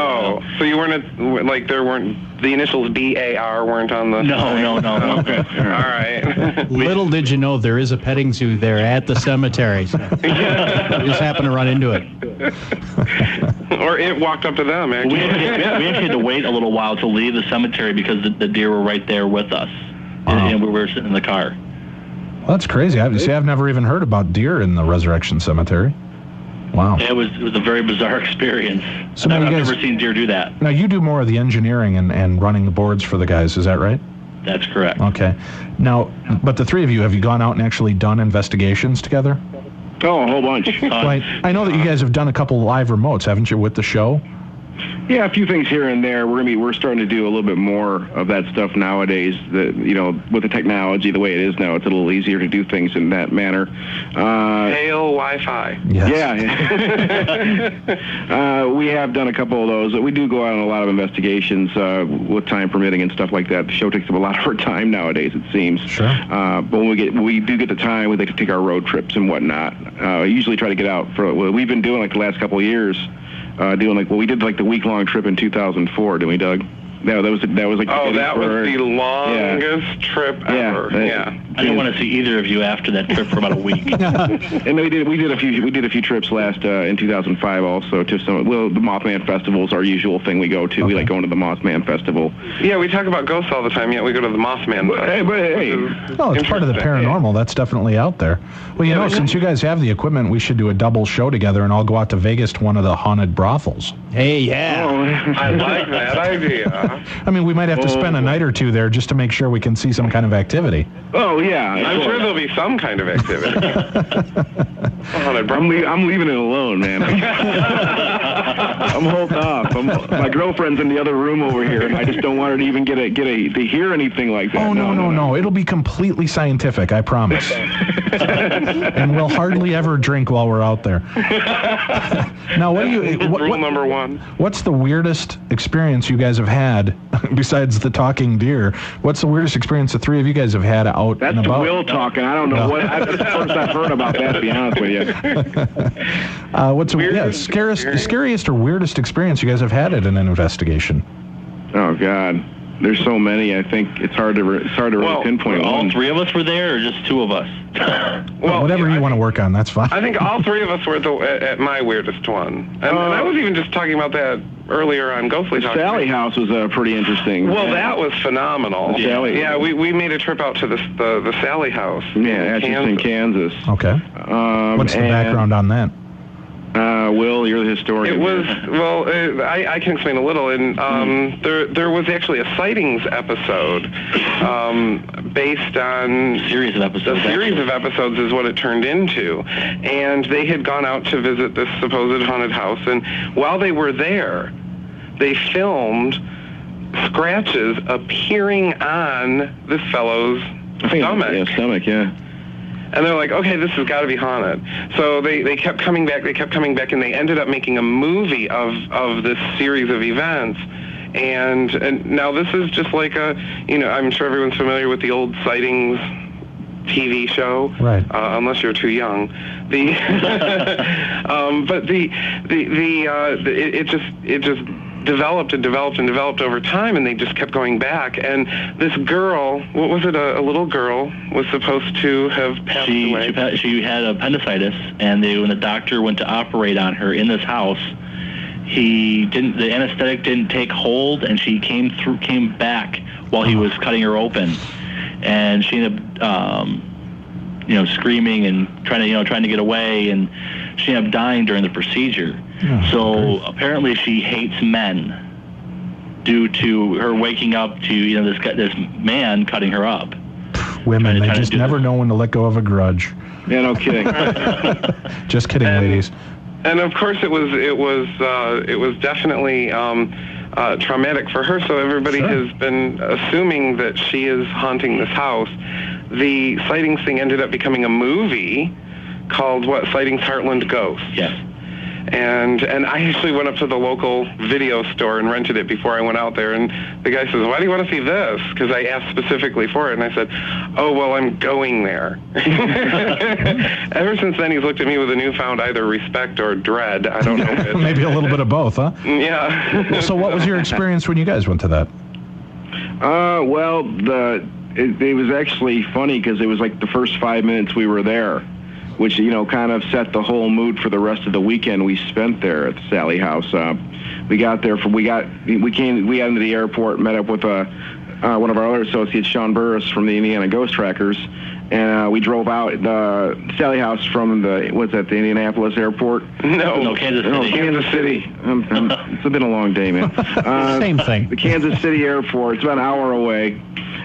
So you weren't there weren't the initials BAR weren't on the No. Okay. All right. Little did you know there is a petting zoo there at the cemetery. So we just happened to run into it. Or it walked up to them, actually. We actually had to wait a little while to leave the cemetery because the deer were right there with us. And we were sitting in the car. Well, that's crazy. I've never even heard about deer in the Resurrection Cemetery. Wow. It was a very bizarre experience. So I've never seen deer do that. Now, you do more of the engineering and running the boards for the guys, is that right? That's correct. Okay. Now, but the three of you, have you gone out and actually done investigations together? Oh, a whole bunch. Right. I know that you guys have done a couple live remotes, haven't you, with the show? Yeah, a few things here and there. We're starting to do a little bit more of that stuff nowadays. That, you know, with the technology the way it is now, it's a little easier to do things in that manner. Hail Wi-Fi. Yes. Yeah. We have done a couple of those. We do go out on a lot of investigations with time permitting and stuff like that. The show takes up a lot of our time nowadays, it seems. Sure. But when we do get the time, we like to take our road trips and whatnot. I usually try to get out for. Well, we've been doing like the last couple of years. We did like the week-long trip in 2004, didn't we, Doug? That was like. That was the longest trip ever. I didn't want to see either of you after that trip for about a week. And we did a few trips last in 2005 also to some. Well, the Mothman Festival is our usual thing we go to. Okay. We like going to the Mothman Festival. Yeah, we talk about ghosts all the time. Yeah, we go to the Mothman Festival. Oh, it's part of the paranormal. Yeah. That's definitely out there. Well, you know, since you guys have the equipment, we should do a double show together, and I'll go out to Vegas to one of the haunted brothels. Hey, yeah. Oh, I like that idea. I mean, we might have to spend a night or two there just to make sure we can see some kind of activity. Oh, yeah. I'm sure there'll be some kind of activity. I'm leaving it alone, man. I'm holding off. My girlfriend's in the other room over here, and I just don't want her to even get to hear anything like that. Oh, no. It'll be completely scientific, I promise. And we'll hardly ever drink while we're out there. Now, rule number one. What's the weirdest experience you guys have had, besides the talking deer? What's the weirdest experience the three of you guys have had out and about? That's Will talking. I don't know what. That's the first I've heard about that, to be honest with you. What's the scariest or weirdest experience you guys have had at an investigation? Oh, God. There's so many. I think it's hard to really pinpoint. All three of us were there, or just two of us? Whatever you want to work on, that's fine. I think all three of us were at my weirdest one, and I was even just talking about that earlier on Ghostly Talk. Sally House was pretty interesting. Well, that was phenomenal. Yeah, we made a trip out to the Sally House. Yeah, in Kansas. Okay. What's the background on that? Will, you're the historian. It was, I can explain a little. And there was actually a sightings episode based on... series of episodes. A series of episodes is what it turned into. And they had gone out to visit this supposed haunted house. And while they were there, they filmed scratches appearing on this fellow's stomach. Yeah. And they're like, okay, this has got to be haunted. So they kept coming back, and they ended up making a movie of this series of events. And now this is just like I'm sure everyone's familiar with the old Sightings TV show, right? Unless you're too young. But it just developed over time, and they just kept going back. And this girl, what was it? A little girl was supposed to have passed away. She had appendicitis, and when the doctor went to operate on her in this house, the anesthetic didn't take hold, and she came back while he was cutting her open, and she ended up screaming and trying to get away, and she ended up dying during the procedure. So apparently she hates men due to her waking up to this man cutting her up. Women, they just never know when to let go of a grudge. Yeah, no kidding. Just kidding, ladies. And of course it was definitely traumatic for her. So everybody has been assuming that she is haunting this house. The sightings thing ended up becoming a movie called Sightings Heartland Ghosts. Yes. And I actually went up to the local video store and rented it before I went out there. And the guy says, "Why do you want to see this?" Because I asked specifically for it. And I said, "Oh, well, I'm going there." Ever since then, he's looked at me with a newfound either respect or dread. I don't know. Maybe a little bit of both, huh? Yeah. So what was your experience when you guys went to that? Well, it was actually funny because it was like the first 5 minutes we were there, which, kind of set the whole mood for the rest of the weekend we spent there at the Sally House. We got there we got into the airport, met up with one of our other associates, Sean Burris from the Indiana Ghost Trackers, and we drove out the Sally House from the Indianapolis airport? No, Kansas City. No, Kansas City. It's been a long day, man. Same thing. The Kansas City airport. It's about an hour away.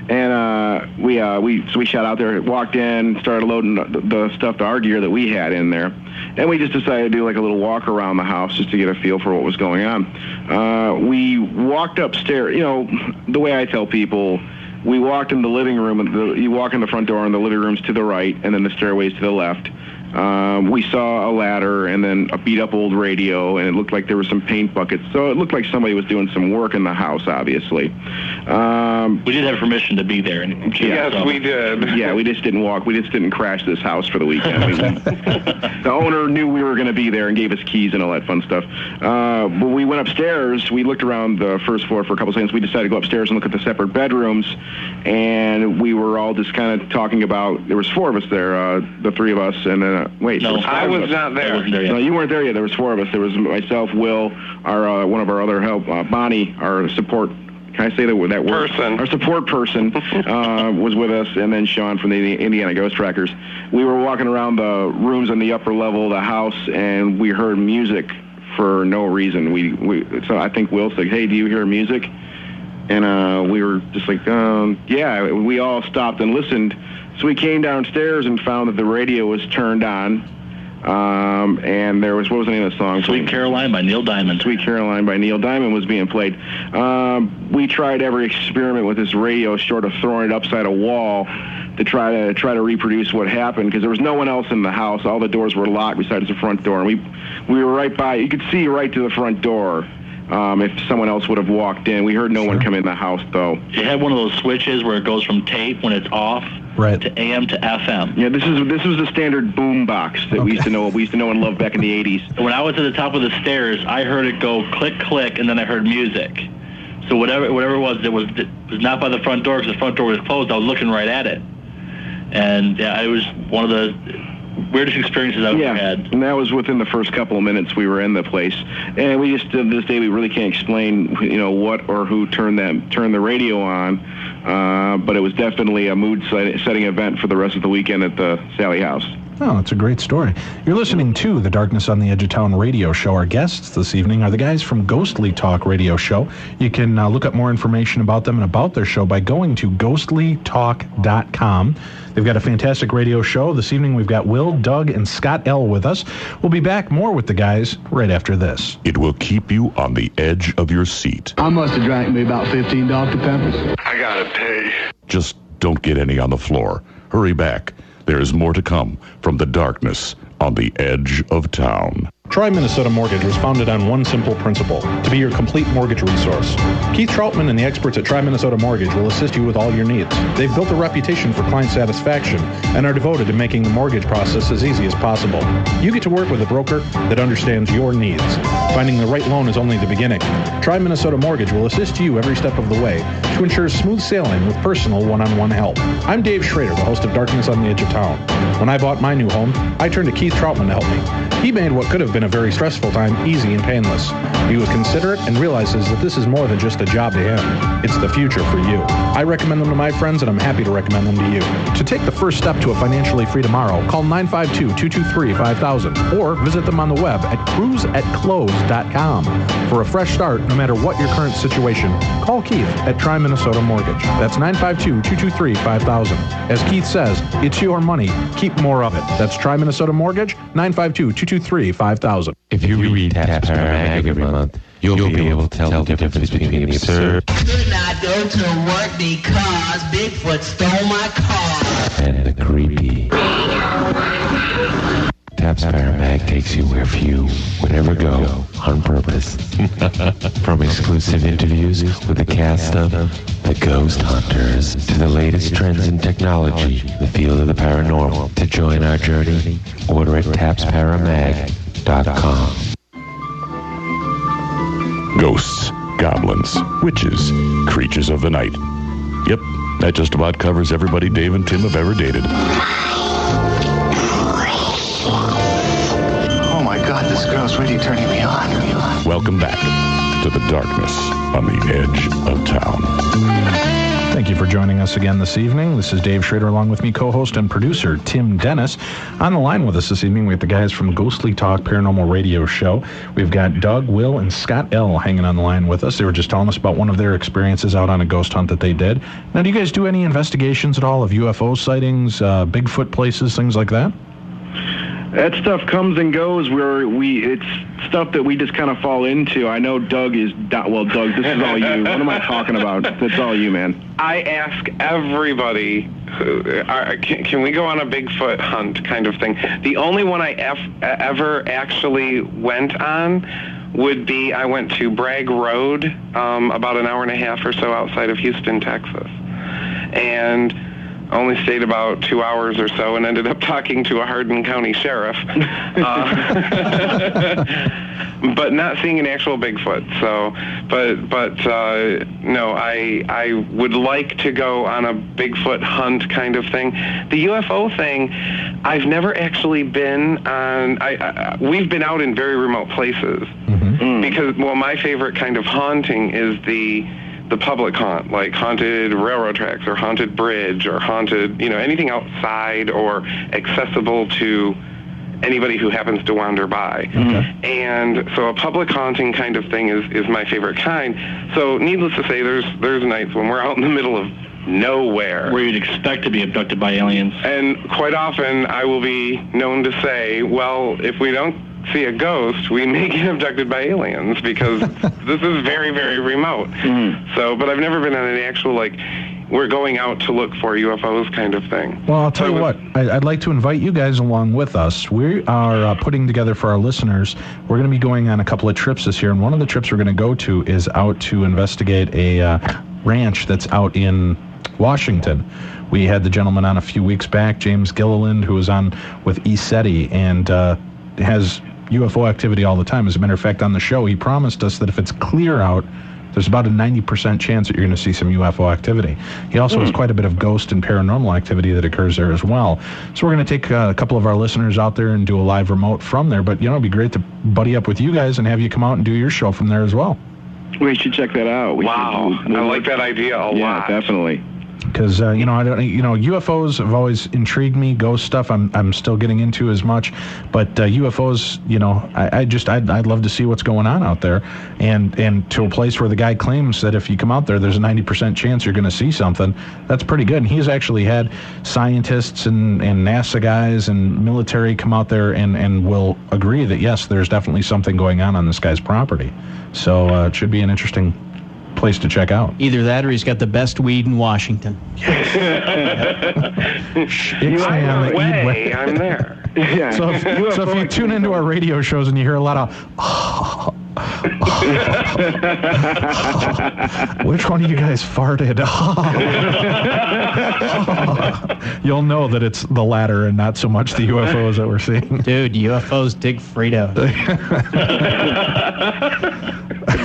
And we shot out there, walked in, started loading the stuff, our gear that we had in there. And we just decided to do like a little walk around the house just to get a feel for what was going on. We walked upstairs. The way I tell people, we walked in the living room. You walk in the front door, and the living room's to the right, and then the stairway's to the left. We saw a ladder and then a beat-up old radio, and it looked like there were some paint buckets. So it looked like somebody was doing some work in the house, obviously. We did have permission to be there. Yes, we did. Yeah, we just didn't walk. We just didn't crash this house for the weekend. The owner knew we were going to be there and gave us keys and all that fun stuff. But we went upstairs. We looked around the first floor for a couple seconds. We decided to go upstairs and look at the separate bedrooms, and we were all just kind of talking about, there was 4 of us there, the 3 of us, and then, no, I was not there. No, you weren't there yet. There was 4 of us. There was myself, Will, one of our other help, Bonnie, our support. Can I say that word? Person. Our support person was with us, and then Sean from the Indiana Ghost Trackers. We were walking around the rooms on the upper level of the house, and we heard music for no reason. So I think Will said, "Hey, do you hear music?" And we were just like, "Yeah." We all stopped and listened. So we came downstairs and found that the radio was turned on, and there was, what was the name of the song? Sweet Caroline by Neil Diamond. Sweet Caroline by Neil Diamond was being played. We tried every experiment with this radio, short of throwing it upside a wall, to try to reproduce what happened, because there was no one else in the house. All the doors were locked besides the front door, and we were right by. You could see right to the front door. If someone else would have walked in. We heard no one come in the house, though. It had one of those switches where it goes from tape when it's off to AM to FM. Yeah, this was the standard boom box that we used to know and love back in the 80s. When I was at the top of the stairs, I heard it go click, click, and then I heard music. So whatever it was not by the front door, because the front door was closed. I was looking right at it. And yeah, it was one of the weirdest experiences I've ever had. And that was within the first couple of minutes we were in the place. And we just, to this day, we really can't explain, what or who turned the radio on. But it was definitely a mood-setting event for the rest of the weekend at the Sally House. Oh, that's a great story. You're listening to the Darkness on the Edge of Town radio show. Our guests this evening are the guys from Ghostly Talk radio show. You can look up more information about them and about their show by going to ghostlytalk.com. They've got a fantastic radio show. This evening we've got Will, Doug, and Scott L. with us. We'll be back more with the guys right after this. It will keep you on the edge of your seat. I must have drank me about 15 Dr. Peppers. I gotta pay. Just don't get any on the floor. Hurry back. There's more to come from the darkness on the edge of town. Tri Minnesota Mortgage was founded on one simple principle: to be your complete mortgage resource. Keith Troutman and the experts at Tri Minnesota Mortgage will assist you with all your needs. They've built a reputation for client satisfaction and are devoted to making the mortgage process as easy as possible. You get to work with a broker that understands your needs. Finding the right loan is only the beginning. Tri Minnesota Mortgage will assist you every step of the way to ensure smooth sailing with personal one-on-one help. I'm Dave Schrader, the host of Darkness on the Edge of Town. When I bought my new home, I turned to Keith Troutman to help me. He made what could have been a very stressful time easy and painless. He was considerate and realizes that this is more than just a job to him. It's the future for you. I recommend them to my friends, and I'm happy to recommend them to you. To take the first step to a financially free tomorrow, call 952-223-5000 or visit them on the web at cruiseatclose.com. For a fresh start, no matter what your current situation, call Keith at Tri Minnesota Mortgage. That's 952-223-5000. As Keith says, it's your money. Keep more of it. That's Tri Minnesota Mortgage, 952-223-5000. If you read Taps Power Mag every month, you'll be able to tell the difference between the absurd Could not go to work because Bigfoot stole my car. and the creepy. Taps Power Mag takes you where few would ever go on purpose. From exclusive interviews with the cast of The Ghost Hunters to the latest trends in technology, the field of the paranormal. To join our journey, order at tapsparamag.com. Ghosts, goblins, witches, creatures of the night. Yep, that just about covers everybody Dave and Tim have ever dated. Oh my God, this girl's really turning me on. Welcome back to the darkness on the edge of town. Thank you for joining us again this evening. This is Dave Schrader, along with me, co-host and producer Tim Dennis. On the line with us this evening, we have the guys from Ghostly Talk Paranormal Radio Show. We've got Doug, Will, and Scott L. hanging on the line with us. They were just telling us about one of their experiences out on a ghost hunt that they did. Now, do you guys do any investigations at all of UFO sightings, Bigfoot places, things like that? That stuff comes and goes. It's stuff that we just kind of fall into. I know Doug is... Well, Doug, this is all you. What am I talking about? That's all you, man. I ask everybody, can we go on a Bigfoot hunt kind of thing? The only one I ever actually went on would be I went to Bragg Road, about an hour and a half or so outside of Houston, Texas. And only stayed about 2 hours or so and ended up talking to a Hardin County sheriff, but not seeing an actual Bigfoot. So, no, I would like to go on a Bigfoot hunt kind of thing. The UFO thing, I've never actually been on. We've been out in very remote places because, well, my favorite kind of haunting is the public haunt, like haunted railroad tracks or haunted bridge or haunted, anything outside or accessible to anybody who happens to wander by. Okay. And so a public haunting kind of thing is my favorite kind. So needless to say, there's nights when we're out in the middle of nowhere. Where you'd expect to be abducted by aliens. And quite often I will be known to say, well, if we don't see a ghost, we may get abducted by aliens because this is very, very remote. So, but I've never been on an actual, we're going out to look for UFOs kind of thing. Well, I'll tell you what, I'd like to invite you guys along with us. We are putting together for our listeners, we're going to be going on a couple of trips this year, and one of the trips we're going to go to is out to investigate a ranch that's out in Washington. We had the gentleman on a few weeks back, James Gilliland, who was on with ESETI, and has UFO activity all the time. As a matter of fact, on the show, he promised us that if it's clear out, there's about a 90% chance that you're going to see some UFO activity. He also has quite a bit of ghost and paranormal activity that occurs there as well. So we're going to take a couple of our listeners out there and do a live remote from there. But, it'd be great to buddy up with you guys and have you come out and do your show from there as well. We should check that out. I like that idea a lot. Yeah, definitely. Because UFOs have always intrigued me. Ghost stuff I'm still getting into as much, but UFOs, I'd love to see what's going on out there, and to a place where the guy claims that if you come out there, there's a 90% chance you're going to see something. That's pretty good. And he's actually had scientists and NASA guys and military come out there and will agree that yes, there's definitely something going on this guy's property. So it should be an interesting place to check out. Either that or he's got the best weed in Washington. Either way, I'm there. Yeah. So if you tune into our radio shows and you hear a lot of which one of you guys farted? You'll know that it's the latter and not so much the UFOs that we're seeing. Dude, UFOs dig Frito.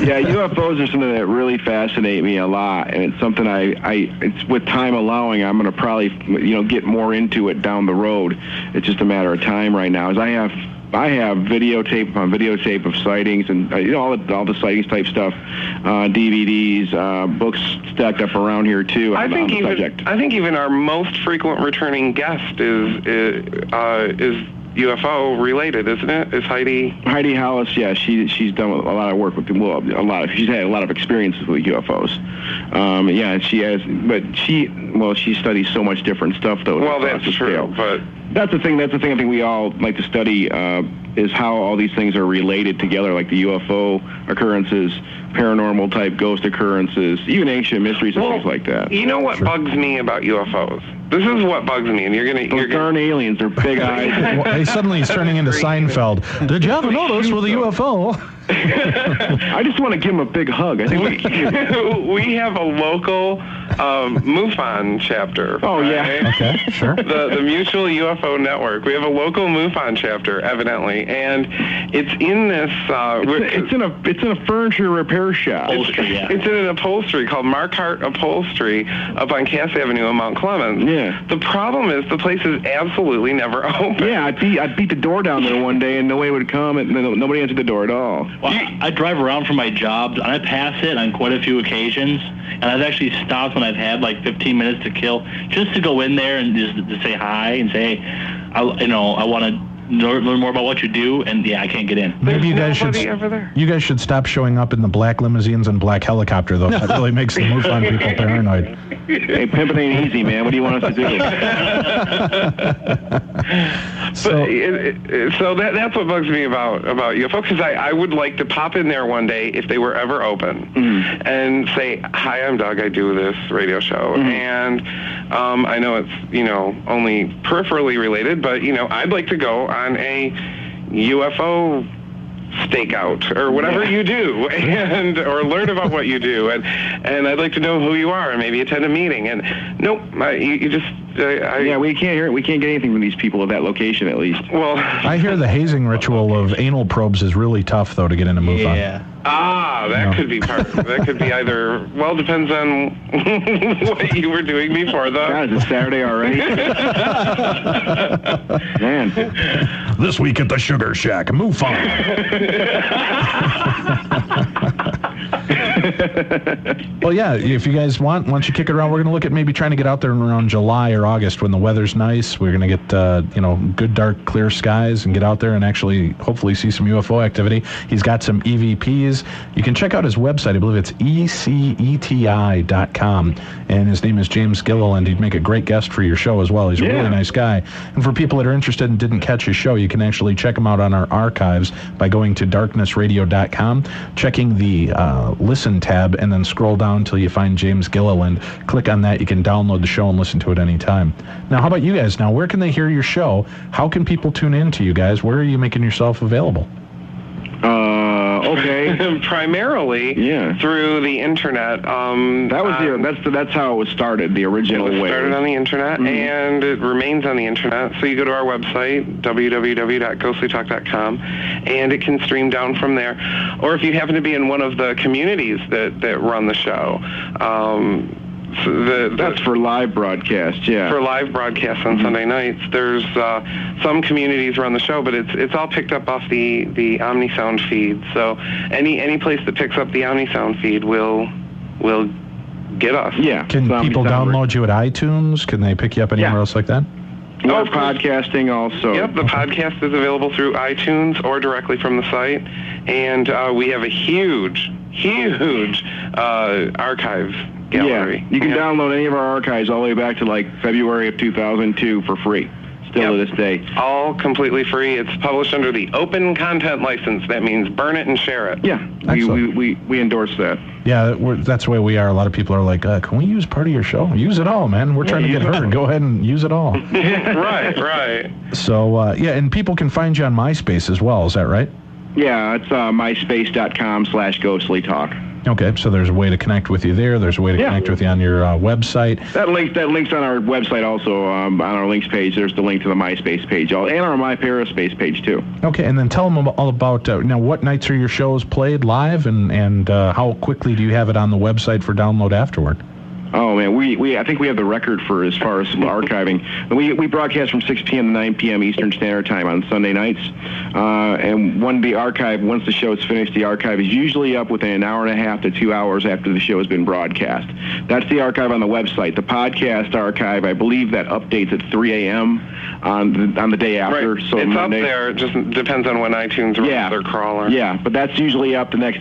Yeah, UFOs are something that really fascinate me a lot, and it's something it's with time allowing, I'm going to probably, get more into it down the road. It's just a matter of time right now. As I have videotape upon videotape of sightings and all the sightings type stuff, DVDs, books stacked up around here too. I think even our most frequent returning guest is UFO related, isn't it? Is Heidi Hollis? Yeah, she's done a lot of work with she's had a lot of experiences with UFOs. Yeah, she has, but she studies so much different stuff though. Well, that's true, but that's the thing I think we all like to study is how all these things are related together, like the UFO occurrences, paranormal type ghost occurrences, even ancient mysteries and things like that. You know what bugs me about UFOs? This is what bugs me, and those darn aliens, they're big eyes. Suddenly he's turning into Seinfeld. Did you ever notice with a UFO? I just want to give him a big hug. I think we have a local MUFON chapter. Oh, yeah. Right? Okay, sure. The Mutual UFO Network. We have a local MUFON chapter, evidently, and it's in this. It's in a furniture repair shop. It's in an upholstery called Markhart Upholstery up on Cass Avenue in Mount Clemens. Yeah. The problem is the place is absolutely never open. Yeah, I beat the door down there one day, and nobody would come, and nobody answered the door at all. Well, I drive around for my job, and I pass it on quite a few occasions, and I've actually stopped when I've had like 15 minutes to kill just to go in there and just to say hi and say, hey, I want to learn more about what you do, and I can't get in. Maybe you guys should stop showing up in the black limousines and black helicopter, though. That really makes the MUFON people paranoid. Hey, pimping ain't easy, man. What do you want us to do? So that's what bugs me about UFO, because I would like to pop in there one day if they were ever open and say, hi, I'm Doug, I do this radio show, and I know it's only peripherally related, but I'd like to go on a UFO stakeout or whatever you do, or learn about what you do, and I'd like to know who you are and maybe attend a meeting. And nope, we can't get anything from these people at that location, at least. Well, I hear the hazing ritual of anal probes is really tough, though, to get into MUFON. Yeah. That could be part. That could be either. Well, depends on what you were doing before the. God, is it Saturday already? Man. This week at the Sugar Shack, MUFON. Well, yeah, if you guys want, once you kick it around, we're going to look at maybe trying to get out there around July or August when the weather's nice. We're going to get, good, dark, clear skies and get out there and actually hopefully see some UFO activity. He's got some EVPs. You can check out his website. I believe it's eceti.com. And his name is James Gilliland. He'd make a great guest for your show as well. He's a really nice guy. And for people that are interested and didn't catch his show, you can actually check him out on our archives by going to darknessradio.com, checking the listen tab, and then scroll down until you find James Gilliland. Click on that. You can download the show and listen to it anytime. Now, how about you guys? Now, where can they hear your show? How can people tune in to you guys? Where are you making yourself available? Okay. Primarily through the internet. That's how it was started, the original way. It started on the internet, and it remains on the internet. So you go to our website, www.ghostlytalk.com, and it can stream down from there. Or if you happen to be in one of the communities that run the show, that's for live broadcast, For live broadcasts on Sunday nights. There's some communities run the show, but it's all picked up off the OmniSound feed. So any place that picks up the OmniSound feed will get us. Yeah. Can people download you at iTunes? Can they pick you up anywhere else like that? Or podcasting also. Yep, the podcast is available through iTunes or directly from the site. And we have a huge archive gallery. Yeah, you can download any of our archives all the way back to like February of 2002 for free. Still to this day. All completely free. It's published under the Open Content License. That means burn it and share it. Yeah, we endorse that. Yeah, that's the way we are. A lot of people are like, can we use part of your show? Use it all, man. We're trying to get heard. Go ahead and use it all. Right. So, and people can find you on MySpace as well. Is that right? Yeah, it's myspace.com/ghostlytalk. Okay, so there's a way to connect with you there. There's a way to connect with you on your website. That link's on our website also, on our links page. There's the link to the MySpace page, and our MyPerispace page, too. Okay, and then tell them all about, now, what nights are your shows played live, and how quickly do you have it on the website for download afterward? Oh, man, I think we have the record for as far as archiving. We broadcast from 6 p.m. to 9 p.m. Eastern Standard Time on Sunday nights. And once the show is finished, the archive is usually up within an hour and a half to 2 hours after the show has been broadcast. That's the archive on the website. The podcast archive, I believe that updates at 3 a.m. on the day after. Right. So it's Monday, up there. It just depends on when iTunes runs their crawler. Yeah, but that's usually up the next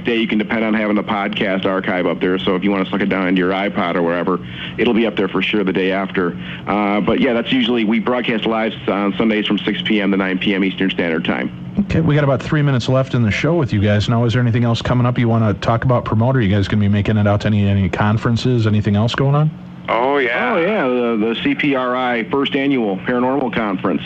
day. You can depend on having the podcast archive up there. So if you want to suck it down into your iPod or wherever, it'll be up there for sure the day after. But yeah, that's usually, we broadcast live on Sundays from 6 p.m. to 9 p.m. Eastern Standard Time. Okay, we got about 3 minutes left in the show with you guys. Now, is there anything else coming up you want to talk about, promote? Are you guys going to be making it out to any conferences, anything else going on? Oh, yeah. The CPRI First Annual Paranormal Conference.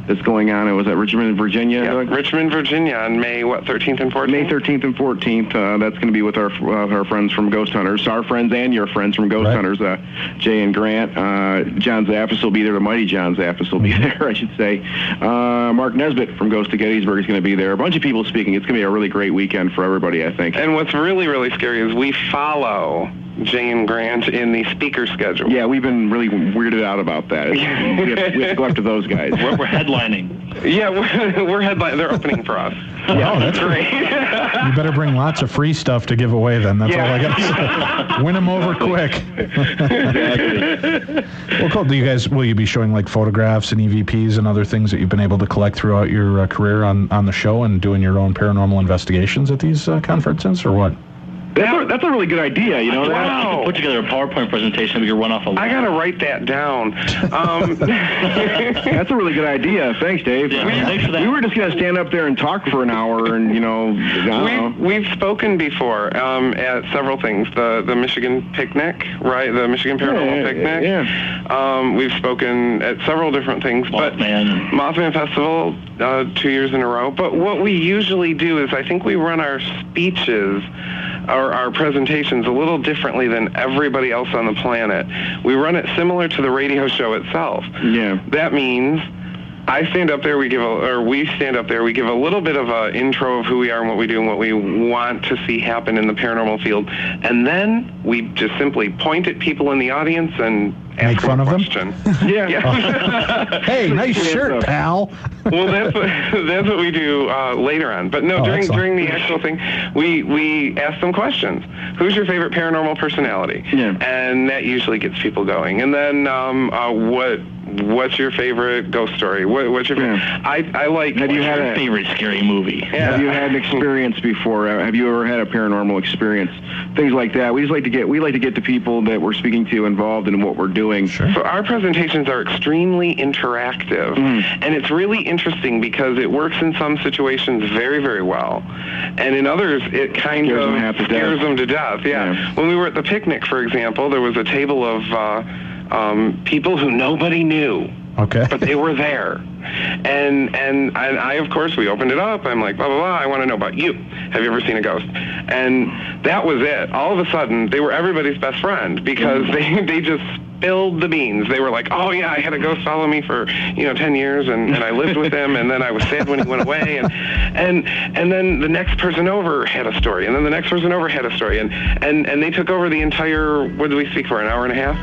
that's going on. It was at Richmond, Virginia. Yeah, Richmond, Virginia on May, 13th and 14th? May 13th and 14th. That's going to be with our friends from Ghost Hunters, our friends and your friends from Ghost Hunters, Jay and Grant. John Zaffis will be there. The mighty John Zaffis will be there, I should say. Mark Nesbitt from Ghost of Gettysburg is going to be there. A bunch of people speaking. It's going to be a really great weekend for everybody, I think. And what's really, really scary is we follow Jay and Grant in the speaker schedule. Yeah, we've been really weirded out about that. We have to go after those guys. We're headlining. Yeah, we're headlining. They're opening for us. Yeah, that's great. You better bring lots of free stuff to give away then. That's all I got to say. Win them over quick. Well, cool. Will you be showing like photographs and EVPs and other things that you've been able to collect throughout your career on the show and doing your own paranormal investigations at these conferences, or what? That's a really good idea, you know. Wow. Put together a PowerPoint presentation we could run off a I got to write that down. That's a really good idea. Thanks, Dave. Yeah, thanks for that. We were just going to stand up there and talk for an hour and, We've spoken before at several things. The Michigan Picnic, right? The Michigan Paranormal Picnic. Yeah. We've spoken at several different things. Mothman Festival 2 years in a row. But what we usually do is I think we run our speeches or our presentations a little differently than everybody else on the planet. We run it similar to the radio show itself. Yeah. That means we stand up there, we give a little bit of an intro of who we are and what we do and what we want to see happen in the paranormal field. And then we just simply point at people in the audience and make fun of them? Yeah. Hey, nice shirt, pal. Well, that's what we do later on. But no, during the actual thing, we ask them questions. Who's your favorite paranormal personality? Yeah. And that usually gets people going. And then what's your favorite ghost story? What's your favorite? I like. Have you had a favorite scary movie? Yeah. Have you had an experience before? Have you ever had a paranormal experience? Things like that. We like to get the people that we're speaking to involved in what we're doing. Sure. So our presentations are extremely interactive, and it's really interesting because it works in some situations very, very well, and in others it kind of scares them to death. Yeah. When we were at the picnic, for example, there was a table of people who nobody knew. Okay. But they were there. And I, of course, we opened it up. I'm like, blah, blah, blah, I want to know about you. Have you ever seen a ghost? And that was it. All of a sudden, they were everybody's best friend because they just spilled the beans. They were like, oh, yeah, I had a ghost follow me for, 10 years, and I lived with him, and then I was sad when he went away. And then the next person over had a story, and then the next person over had a story. And they took over the entire, what did we speak for, an hour and a half?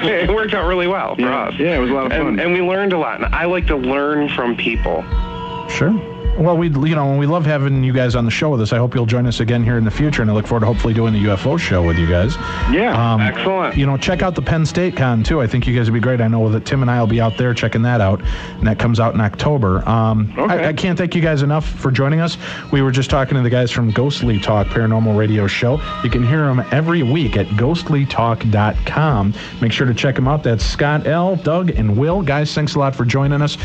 It worked out really well for us. Yeah, it was a lot of fun. And we learned a lot. And I like to learn from people. Sure. Well, we love having you guys on the show with us. I hope you'll join us again here in the future, and I look forward to hopefully doing the UFO show with you guys. Yeah, excellent. Check out the Penn State Con, too. I think you guys would be great. I know that Tim and I will be out there checking that out, and that comes out in October. I can't thank you guys enough for joining us. We were just talking to the guys from Ghostly Talk Paranormal Radio Show. You can hear them every week at ghostlytalk.com. Make sure to check them out. That's Scott L., Doug, and Will. Guys, thanks a lot for joining us.